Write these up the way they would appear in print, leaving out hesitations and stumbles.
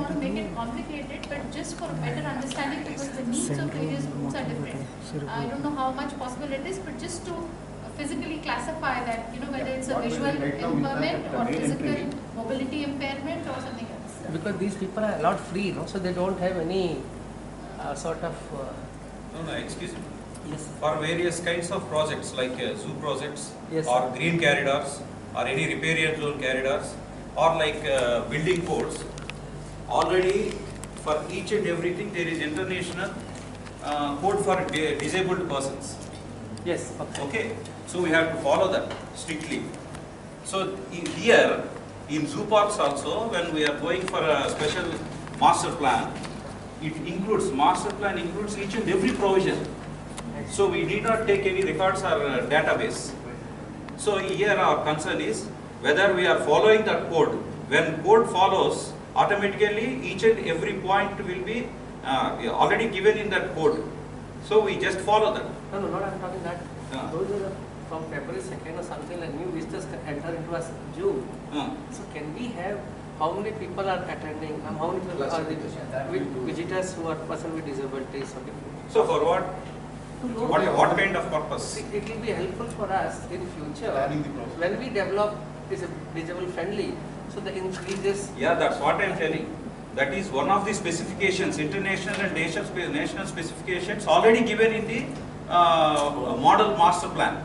want to make it complicated, but just for better understanding, because the needs of various groups are different. I don't know how much possible it is, but just to physically classify that, whether it's a visual impairment or physical mobility impairment or something else. Because these people are a lot free, so they don't have any sort of... No, excuse me. Yes. For various kinds of projects like zoo projects, yes, or green corridors, or any riparian zone corridors, or like building codes, already for each and everything there is international code for disabled persons. Yes. Okay. So we have to follow that strictly. So here in zoo parks also, when we are going for a special master plan, master plan includes each and every provision. So we need not take any records or database. So here our concern is whether we are following that code. When code follows, automatically each and every point will be already given in that code. So we just follow that. No, not I'm talking that. Those are from February 2nd or something like new visitors can enter into a zoo. So can we have how many people are attending? How many people are the visitors who are person with disabilities? So for what? What kind of purpose? It will be helpful for us in future when we develop is disabled friendly. So the increases. Yeah, that's what I am telling. That is one of the specifications, international and national specifications already given in the model master plan.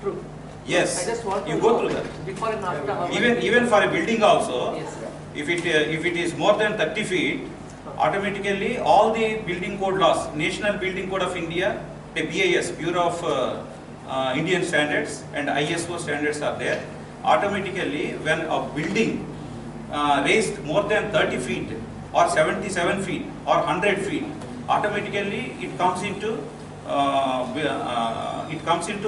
True. Yes. I just want to you go through that. Before and after. Even for a building also, yes, if it is more than 30 feet, automatically all the building code laws, National Building Code of India, the BIS, Bureau of Indian Standards, and ISO standards are there. Automatically, when a building raised more than 30 feet or 77 feet or 100 feet, automatically it comes into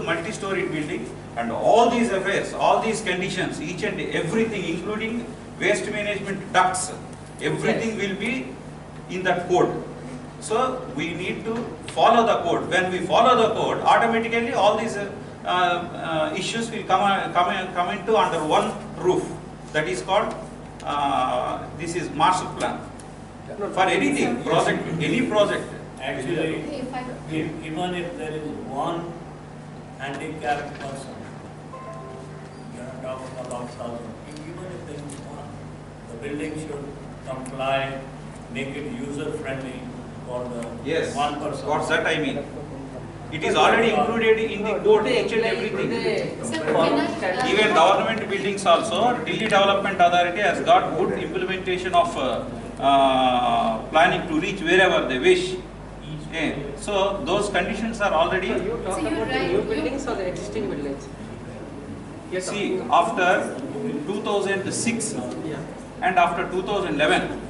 multi-story building, and all these affairs, all these conditions, each and everything, including waste management ducts, everything will be in that code. So we need to follow the code. When we follow the code, automatically all these issues will come into under one roof. That is called this is master plan for anything project, any project. Actually, even if there is one handicapped person, you are talking about 1,000. Even if there is one, the building should comply, make it user friendly for the one person. What's that I mean? It is already included in the code, each and everything. Even government buildings also, Delhi Development Authority has got good implementation of planning to reach wherever they wish. So those conditions are already. So you're right. New buildings or the existing buildings? See, after 2006 and after 2011,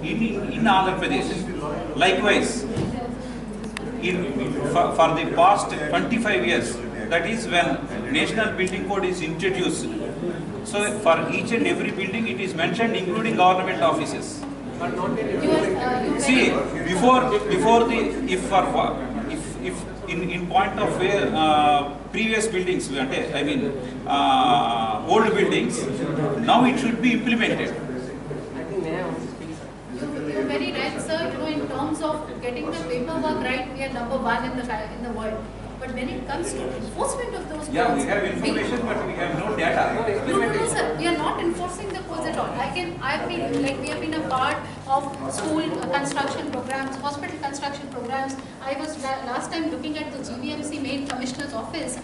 in Andhra Pradesh, likewise, for the past 25 years, that is when National Building Code is introduced. So for each and every building it is mentioned, including government offices. See, before the if in point of previous buildings, I mean old buildings, now it should be implemented. You're very right, sir. In terms of getting the paperwork right, we are number one in the world. But when it comes to enforcement of those codes, we have information, but we have no data. No, sir. We are not enforcing the codes at all. We have been a part of school construction programs, hospital construction programs. I was last time looking at the GVMC main commissioner's office.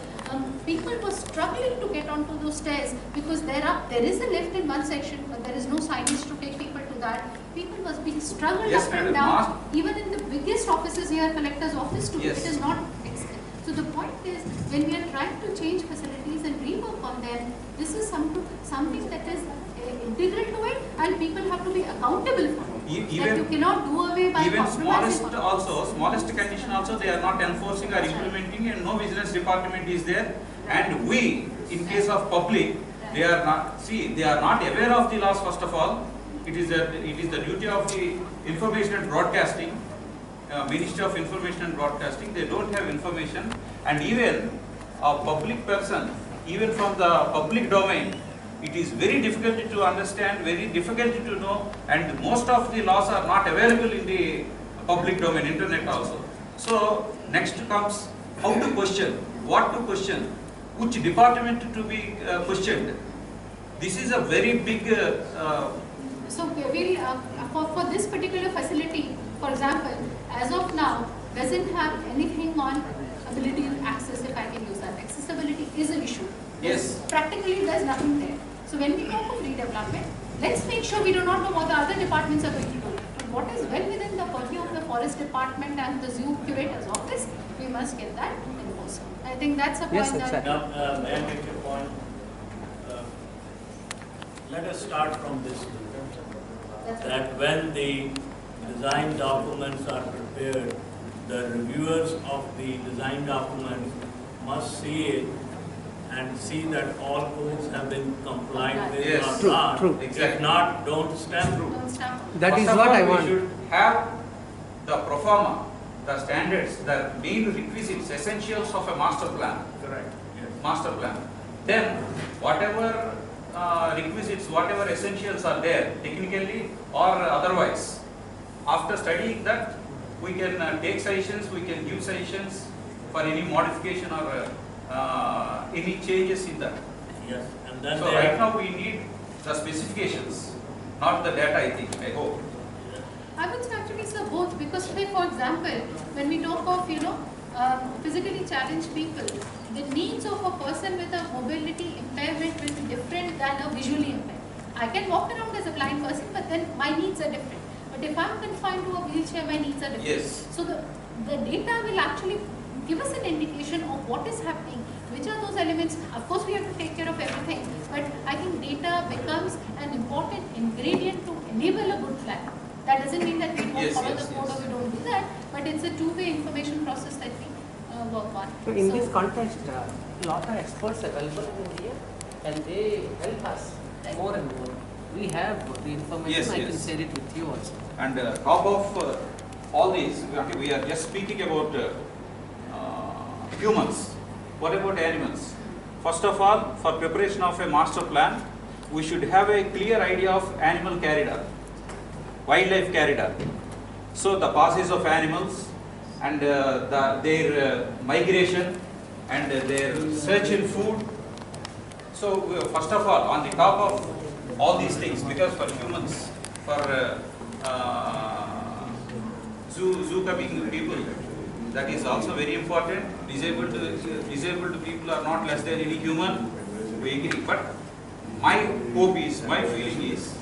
People were struggling to get onto those stairs because there is a lift in one section, but there is no signage to take people to that. People was being struggled up and down. Even in the biggest offices here, collector's office too, it is not fixed. So the point is, when we are trying to change facilities and rework on them, this is something that is integral to it, and people have to be accountable for it. That you cannot do away by even compromising. smallest condition also they are not enforcing or implementing, and no business department is there. And we, in case of public, they are not aware of the laws. First of all, it is the duty of the Information and Broadcasting. Ministry of Information and Broadcasting, they don't have information, and even a public person, even from the public domain, it is very difficult to understand, very difficult to know, and most of the laws are not available in the public domain, internet also. So next comes how to question, what to question, which department to be questioned. This is a very big. So we'll for this particular facility, for example, as of now, doesn't have anything on ability to access, if I can use that. Accessibility is an issue. Yes. Practically, there's nothing there. So when we talk of redevelopment, let's make sure we do not know what the other departments are going to do. But what is well within the purview of the forest department and the zoo curator's office, we must get that enforced. I think that's a point. Yes, that. exactly. Now, may I make a point? Let us start from this. That when the design documents are prepared, the reviewers of the design documents must see it and see that all codes have been complied with Yes. or not. True. If Exactly. not, don't stamp. Don't stamp. That First is of what all, I we want. should have the pro forma, the standards, the main requisites, essentials of a master plan. Correct. Yes. Master plan. Then whatever requisites, whatever essentials are there, technically or otherwise, after studying that, we can take suggestions, we can give suggestions for any modification or any changes in that. Yes. And then So right now we need the specifications, not the data, I think, I hope. I would say actually, sir, both, because say, for example, when we talk of, physically challenged people, the needs of a person with a mobility impairment will be different than a visually impaired. I can walk around as a blind person, but then my needs are different. But if I'm confined to a wheelchair, my needs are different. Yes. So the data will actually give us an indication of what is happening, which are those elements. Of course, we have to take care of everything, but I think data becomes an important ingredient to enable a good plan. That doesn't mean that we don't Yes, follow yes, the code yes. or we don't do that, but it's a two-way information process that we work on. So in this context, lot of experts available in India, and they help us more and more. We have the information. Yes, I can yes. share it with you also. And top of all these, okay, we are just speaking about humans. What about animals? First of all, for preparation of a master plan, we should have a clear idea of animal corridor, wildlife corridor. So the passage of animals and their migration and their search in food. So first of all, on the top of all these things, because for humans, for zoo coming people, that is also very important. Disabled people are not less than any human. We agree. But my hope is, my feeling is,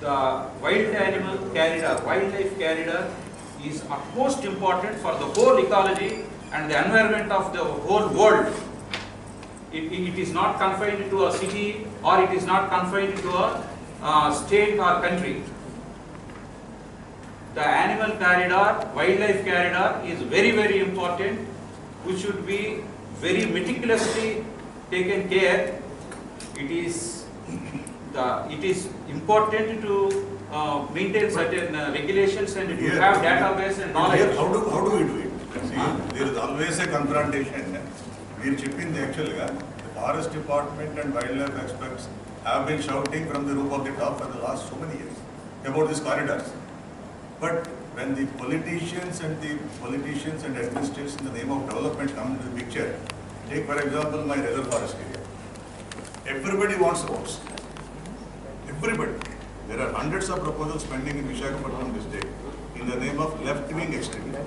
the wild animal corridor, wildlife corridor is utmost important for the whole ecology and the environment of the whole world. It is not confined to a city or it is not confined to a state or country. The animal corridor, wildlife corridor is very, very important, which should be very meticulously taken care. It is important to maintain certain regulations and to have database and knowledge. Here, how do we do it? See, there is always a confrontation. We are chipping actually. The forest department and wildlife experts have been shouting from the roof of the top for the last so many years about these corridors. But when the politicians and administrators in the name of development come into the picture, take for example my reserve forest area. Everybody wants roads. Everybody. There are hundreds of proposals pending in Visakhapatnam district in the name of left-wing extremism.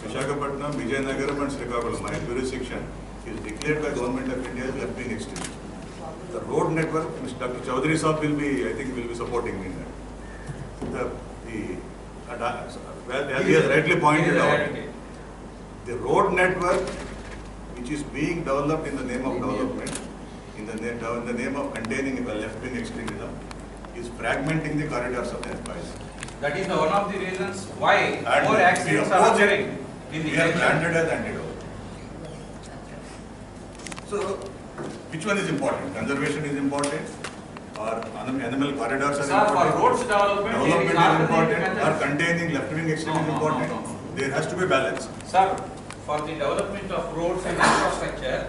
Visakhapatnam, Vijayanagaram and Srikakulam, my jurisdiction, is declared by Government of India as left-wing extremism. The road network, Mr. Dr. Chaudhary Saab will be, I think, will be supporting me in that. Well, as he has rightly pointed out, the road network which is being developed in the name of development, in the name of containing a left-wing extremism, is fragmenting the corridors of the empire. That is one of the reasons why And more accidents are occurring in the We are country. branded as antidote. So, which one is important? Conservation is important, or animal corridors are Sir, for important? roads development, there is Development is alternative important, methods. or containing left-wing extremism No. important? There has to be balance. Sir, for the development of roads and infrastructure,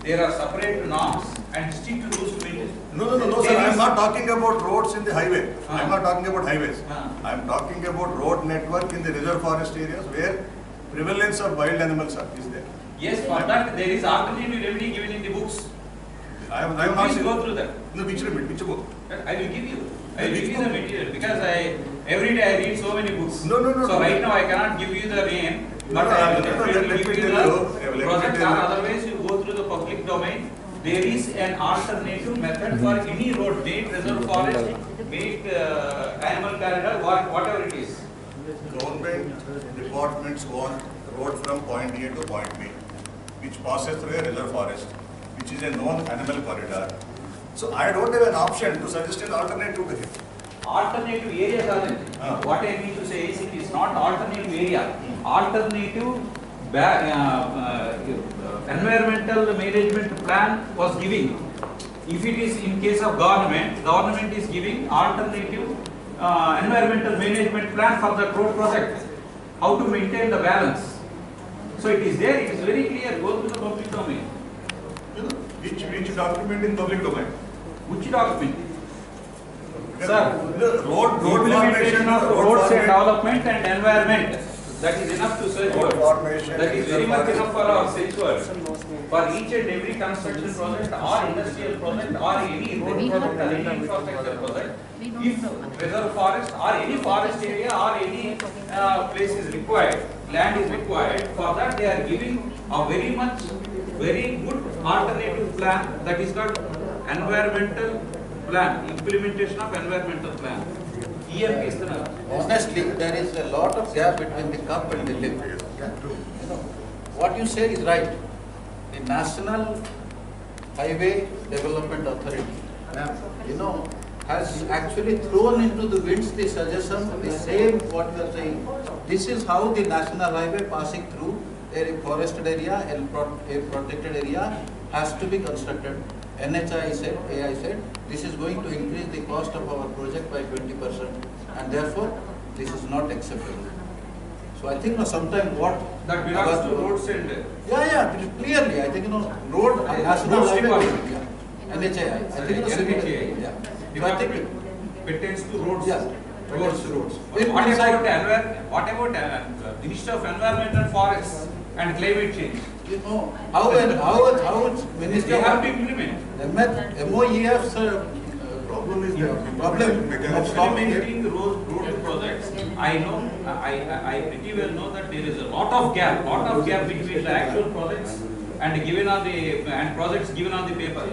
there are separate norms and stick to rules to maintain. No, sir. I am not talking about roads in the highway. I am not talking about highways. Ah. I am talking about road network in the reserve forest areas where prevalence of wild animals is there. Yes, for that there is alternative remedy given in the books. I am not Please go through that. No, which book? I will give you. I will give you the material because every day I read so many books. No. So right now I cannot give you the name, but I will definitely give you the project. Or otherwise you go through the public domain. There is an alternative method for any road, be it reserve forest, be it animal corridor, whatever it is. Government departments want road from point A to point B, which passes through a reserve forest, which is a known animal corridor. So I don't have an option to suggest an alternative to him. Alternative area, what I mean to say is it is not alternative area. Alternative environmental management plan was giving. If it is in case of government is giving alternative environmental management plan for the road project. How to maintain the balance. So it is there, it is very clear, go to the public domain. Which document in public domain? Which document? Because Sir, the road implementation formation of roads and development and environment. That is enough to search road for. formation. That is very much enough for our search word. For each and every construction project or industrial project or any road project or any infrastructure project, if reserve forest or any forest area or any place is required, land is required, for that they are giving a very good alternative plan that is called environmental plan, implementation of environmental plan. EMP is the name. Honestly, there is a lot of gap between the cup and the lip. What you say is right. The National Highway Development Authority, has actually thrown into the winds the suggestion, the same what you are saying. This is how the national highway passing through a forested area and a protected area has to be constructed. NHI said, AI said, this is going to increase the cost of our project by 20%, and therefore this is not acceptable. So I think sometime what That belongs to roads and clearly I think road national Roads highway, department. NHI. I think NHI. yeah. So I think pertains to roads. Yeah. Roads. In What inside- about Minister of Environment and Forests and Climate Change? how Ministry They have to implement. MOEF's problem is the problem of stopping it. Implementing road projects. I know, I pretty well know that there is a lot of gap between the actual projects and projects given on the paper.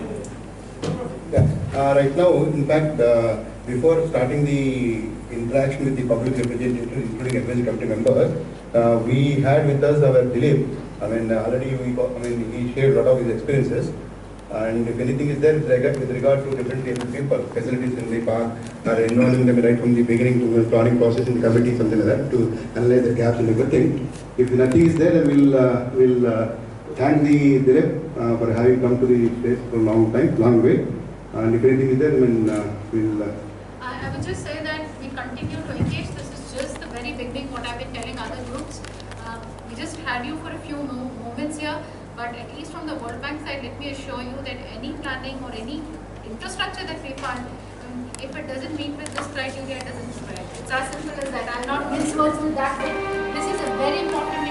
Yeah. Right now, in fact, before starting the interaction with the public representatives, including advisory committee members, we had with us our Dilip. Already he shared a lot of his experiences. And if anything is there with regard to different people, facilities in the park, or involving them right from the beginning to the planning process in the committee, something like that, to analyze the gaps and everything. If nothing is there, then we'll thank the Dilip for having come to the place for a long way. And if anything is there, then we'll. I would just say that we continue to engage. This is just the very beginning, what I've been telling other groups. We just had you for a few moments here, but at least from the World Bank side, let me assure you that any planning or any infrastructure that we fund, if it doesn't meet with this criteria, it doesn't spread. It's as simple as that. I'll not mince words with that. This is a very important